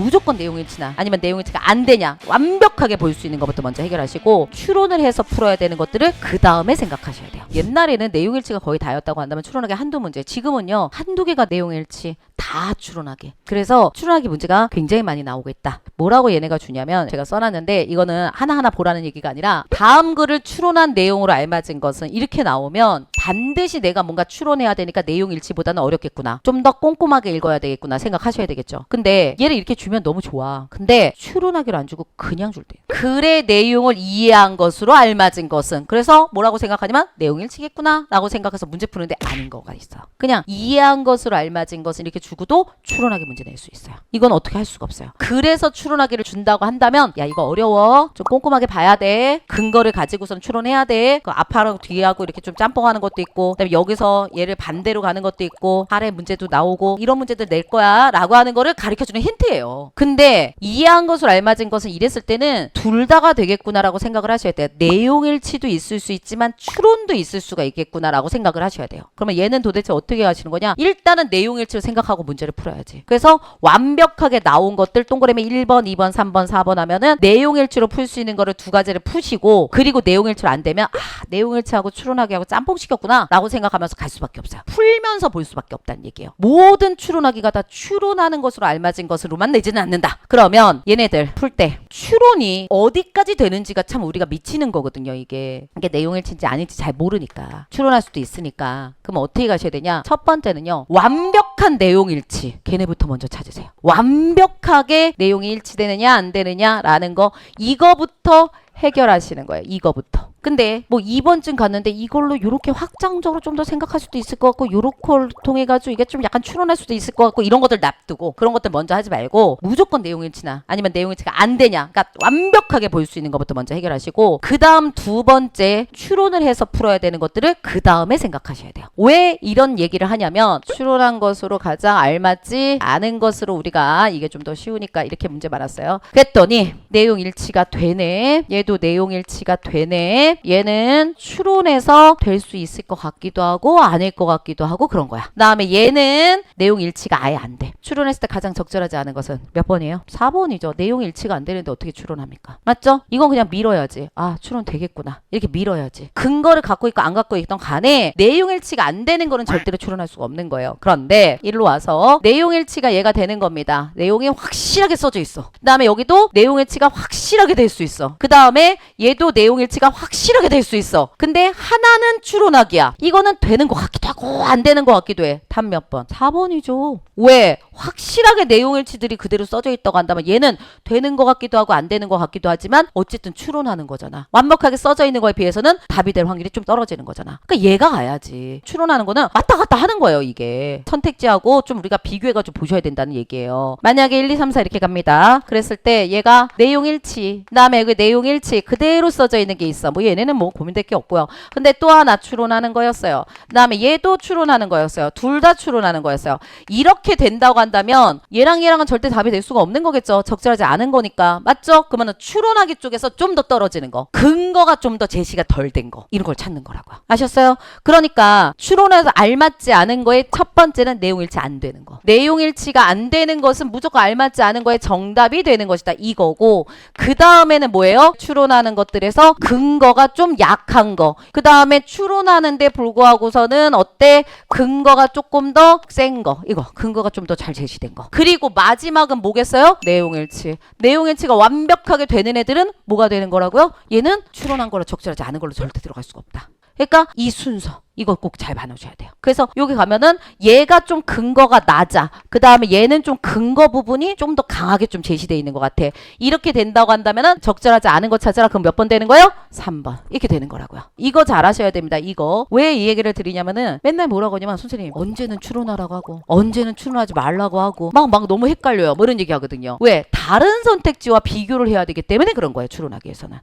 무조건 내용일치나 아니면 내용일치가 안 되냐 완벽하게 볼 수 있는 것부터 먼저 해결하시고 추론을 해서 풀어야 되는 것들을 그 다음에 생각하셔야 돼요. 옛날에는 내용일치가 거의 다였다고 한다면 추론하기 한두 문제, 지금은요 한두 개가 내용일치 다 추론하기. 그래서 추론하기 문제가 굉장히 많이 나오고 있다. 뭐라고 얘네가 주냐면 제가 써놨는데 이거는 하나하나 보라는 얘기가 아니라 다음 글을 추론한 내용으로 알맞은 것은 이렇게 나오면 반드시 내가 뭔가 추론해야 되니까 내용일치보다는 어렵겠구나. 좀 더 꼼꼼하게 읽어야 되겠구나 생각하셔야 되겠죠. 근데 얘를 이렇게 주면 너무 좋아. 근데 추론하기로 안 주고 그냥 줄 때 글의 내용을 이해한 것으로 알맞은 것은 그래서 뭐라고 생각하냐면 내용일치겠구나 라고 생각해서 문제 푸는데 아닌 거가 있어. 그냥 이해한 것으로 알맞은 것은 이렇게 주고도 추론하기 문제 낼 수 있어요. 이건 어떻게 할 수가 없어요. 그래서 추론하기를 준다고 한다면 야 이거 어려워. 좀 꼼꼼하게 봐야 돼. 근거를 가지고선 추론해야 돼. 그 앞하고 뒤하고 이렇게 좀 짬뽕하는 것도 있고 그다음에 여기서 얘를 반대로 가는 것도 있고 아래 문제도 나오고 이런 문제들 낼 거야 라고 하는 거를 가르쳐주는 힌트예요. 근데 이해한 것으로 알맞은 것은 이랬을 때는 둘 다가 되겠구나 라고 생각을 하셔야 돼요. 내용일치도 있을 수 있지만 추론도 있을 수가 있겠구나 라고 생각을 하셔야 돼요. 그러면 얘는 도대체 어떻게 하시는 거냐? 일단은 내용일치를 생각하고 문제를 풀어야지. 그래서 완벽하게 나온 것들 동그라미 1번, 2번, 3번, 4번 하면은 내용일치로 풀 수 있는 거를 두 가지를 푸시고 그리고 내용일치로 안 되면 내용일치하고 추론하기 하고 짬뽕 시켰구나 라고 생각하면서 갈 수밖에 없어요. 풀면서 볼 수밖에 없다는 얘기예요. 모든 추론하기가 다 추론하는 것으로 알맞은 것으로만 내지는 않는다. 그러면 얘네들 풀 때 추론이 어디까지 되는지가 참 우리가 미치는 거거든요. 이게 내용일치인지 아닌지 잘 모르니까 추론할 수도 있으니까. 그럼 어떻게 가셔야 되냐? 첫 번째는요. 완벽한 내용일치. 걔네부터 먼저 찾으세요. 완벽하게 내용이 일치되느냐 안 되느냐라는 거 이거부터 해결하시는 거예요. 이거부터. 근데 뭐 2번쯤 갔는데 이걸로 이렇게 확장적으로 좀 더 생각할 수도 있을 것 같고 요렇게 통해 가지고 이게 좀 약간 추론할 수도 있을 것 같고 이런 것들 놔두고 그런 것들 먼저 하지 말고 무조건 내용일치나 아니면 내용일치가 안 되냐 그러니까 완벽하게 볼 수 있는 것부터 먼저 해결하시고 그 다음 두 번째 추론을 해서 풀어야 되는 것들을 그 다음에 생각하셔야 돼요. 왜 이런 얘기를 하냐면 추론한 것으로 가장 알맞지 않은 것으로 우리가 이게 좀 더 쉬우니까 이렇게 문제 많았어요. 그랬더니 내용일치가 되네. 얘도 내용일치가 되네. 얘는 추론해서 될 수 있을 것 같기도 하고 아닐 것 같기도 하고 그런 거야. 그 다음에 얘는 내용 일치가 아예 안 돼. 추론했을 때 가장 적절하지 않은 것은 몇 번이에요? 4번이죠. 내용 일치가 안 되는데 어떻게 추론합니까? 맞죠? 이건 그냥 밀어야지. 추론 되겠구나. 이렇게 밀어야지. 근거를 갖고 있고 안 갖고 있던 간에 내용 일치가 안 되는 거는 절대로 추론할 수가 없는 거예요. 그런데 일로 와서 내용 일치가 얘가 되는 겁니다. 내용이 확실하게 써져 있어. 그 다음에 여기도 내용 일치가 확실하게 될 수 있어. 그 다음에 얘도 내용 일치가 확실하게 될 수 있어. 근데 하나는 추론하기야. 이거는 되는 것 같기도 하고 안 되는 것 같기도 해. 답 몇 번? 4번이죠. 왜? 확실하게 내용일치들이 그대로 써져 있다고 한다면 얘는 되는 것 같기도 하고 안 되는 것 같기도 하지만 어쨌든 추론하는 거잖아. 완벽하게 써져 있는 거에 비해서는 답이 될 확률이 좀 떨어지는 거잖아. 그러니까 얘가 가야지. 추론하는 거는 왔다 갔다 하는 거예요. 이게. 선택지하고 좀 우리가 비교해가지고 보셔야 된다는 얘기예요. 만약에 1, 2, 3, 4 이렇게 갑니다. 그랬을 때 얘가 내용일치 그 다음에 그 내용일치 그대로 써져 있는 게 있어. 뭐 얘네는 뭐 고민될 게 없고요. 근데 또 하나 추론하는 거였어요. 그 다음에 얘도 추론하는 거였어요. 둘 다 추론하는 거였어요. 이렇게 된다고 한다면 얘랑은 절대 답이 될 수가 없는 거겠죠. 적절하지 않은 거니까. 맞죠? 그러면 추론하기 쪽에서 좀 더 떨어지는 거. 근거가 좀 더 제시가 덜 된 거. 이런 걸 찾는 거라고요. 아셨어요? 그러니까 추론해서 알맞지 않은 거의 첫 번째는 내용일치 안 되는 거. 내용일치가 안 되는 것은 무조건 알맞지 않은 거에 정답이 되는 것이다. 이거고 그 다음에는 뭐예요? 추론하는 것들에서 근거가 좀 약한 거. 그 다음에 추론하는데 불구하고서는 어때? 근거가 조금 더 센 거. 이거 근거가 좀 더 잘 제시된 거. 그리고 마지막은 뭐겠어요? 내용일치. 내용일치가 완벽하게 되는 애들은 뭐가 되는 거라고요? 얘는 추론한 거로 적절하지 않은 걸로 절대 들어갈 수가 없다. 그러니까 이 순서 이거 꼭 잘 봐놓으셔야 돼요. 그래서 여기 가면은 얘가 좀 근거가 낮아. 그 다음에 얘는 좀 근거 부분이 좀 더 강하게 좀 제시되어 있는 것 같아. 이렇게 된다고 한다면은 적절하지 않은 거 찾아라. 그럼 몇 번 되는 거예요? 3번. 이렇게 되는 거라고요. 이거 잘 하셔야 됩니다. 이거. 왜 이 얘기를 드리냐면은 맨날 뭐라고 하냐면 선생님 언제는 추론하라고 하고 언제는 추론하지 말라고 하고 막 너무 헷갈려요. 뭐 이런 얘기 하거든요. 왜? 다른 선택지와 비교를 해야 되기 때문에 그런 거예요. 추론하기 위해서는.